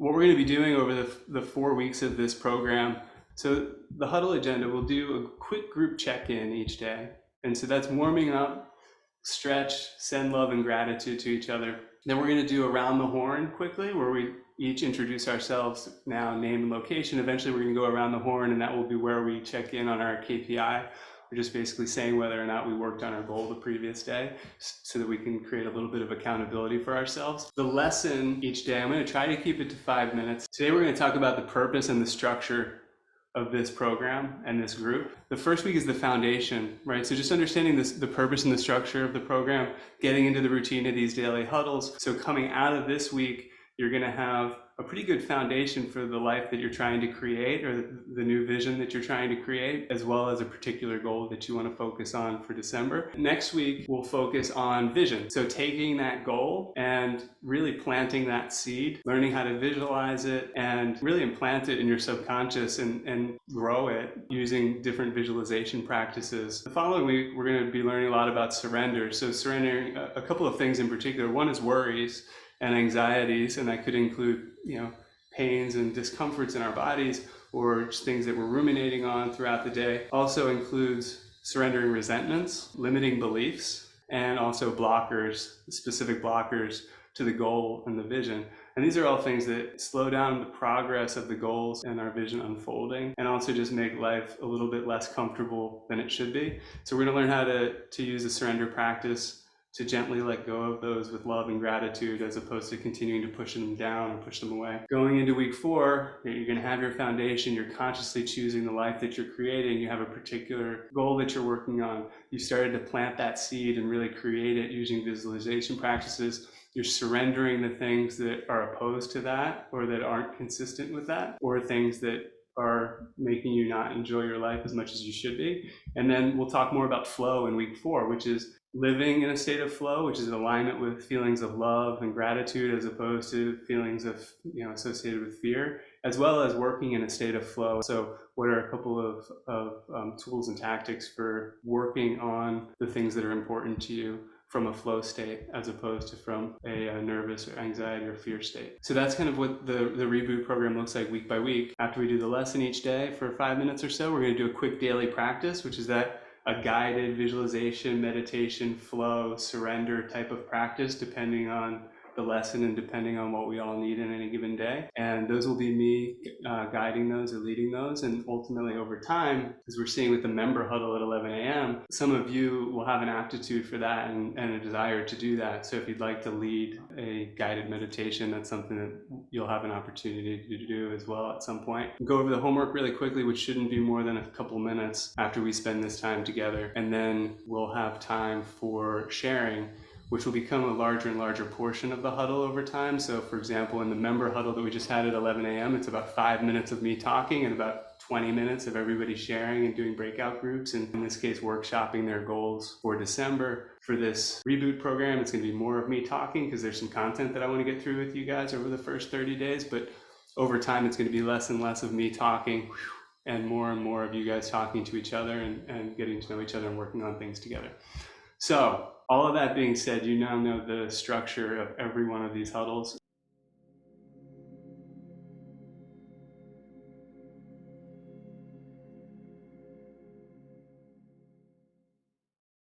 what we're going to be doing over the 4 weeks of this program, so the huddle agenda, we'll do a quick group check-in each day. And so that's warming up, stretch, send love and gratitude to each other. Then we're going to do around the horn quickly, where we each introduce ourselves, now name and location. Eventually we're going to go around the horn, and that will be where we check in on our KPI. We're just basically saying whether or not we worked on our goal the previous day, so that we can create a little bit of accountability for ourselves. The lesson each day, I'm going to try to keep it to 5 minutes. Today we're going to talk about the purpose and the structure of this program and this group. The first week is the foundation, right? So just understanding the purpose and the structure of the program, getting into the routine of these daily huddles. So coming out of this week, you're going to have a pretty good foundation for the life that you're trying to create, or the new vision that you're trying to create, as well as a particular goal that you want to focus on for December. Next week, we'll focus on vision. So taking that goal and really planting that seed, learning how to visualize it and really implant it in your subconscious and grow it using different visualization practices. The following week, we're going to be learning a lot about surrender. So surrendering a couple of things in particular. One is worries and anxieties, and that could include, pains and discomforts in our bodies, or just things that we're ruminating on throughout the day. Also includes surrendering resentments, limiting beliefs, and also blockers, specific blockers to the goal and the vision. And these are all things that slow down the progress of the goals and our vision unfolding, and also just make life a little bit less comfortable than it should be. So we're going to learn how to use the surrender practice to gently let go of those with love and gratitude, as opposed to continuing to push them down or push them away. Going into week 4, you're going to have your foundation. You're consciously choosing the life that you're creating. You have a particular goal that you're working on. You started to plant that seed and really create it using visualization practices. You're surrendering the things that are opposed to that, or that aren't consistent with that, or things that are making you not enjoy your life as much as you should be. And then we'll talk more about flow in week 4, which is living in a state of flow, which is alignment with feelings of love and gratitude, as opposed to feelings of, associated with fear, as well as working in a state of flow. So what are a couple of tools and tactics for working on the things that are important to you from a flow state, as opposed to from a nervous or anxiety or fear state? So that's kind of what the Reboot program looks like week by week. After we do the lesson each day for 5 minutes or so, we're going to do a quick daily practice, which is a guided visualization, meditation, flow, surrender type of practice, depending on the lesson and depending on what we all need in any given day. And those will be me guiding those or leading those. And ultimately over time, as we're seeing with the member huddle at 11 a.m., some of you will have an aptitude for that and a desire to do that. So if you'd like to lead a guided meditation, that's something that you'll have an opportunity to do as well at some point. Go over the homework really quickly, which shouldn't be more than a couple minutes after we spend this time together. And then we'll have time for sharing, which will become a larger and larger portion of the huddle over time. So for example, in the member huddle that we just had at 11 a.m., it's about 5 minutes of me talking and about 20 minutes of everybody sharing and doing breakout groups, and in this case, workshopping their goals for December. For this Reboot program, it's going to be more of me talking, because there's some content that I want to get through with you guys over the first 30 days, but over time, it's going to be less and less of me talking and more of you guys talking to each other and getting to know each other and working on things together. So all of that being said, you now know the structure of every one of these huddles.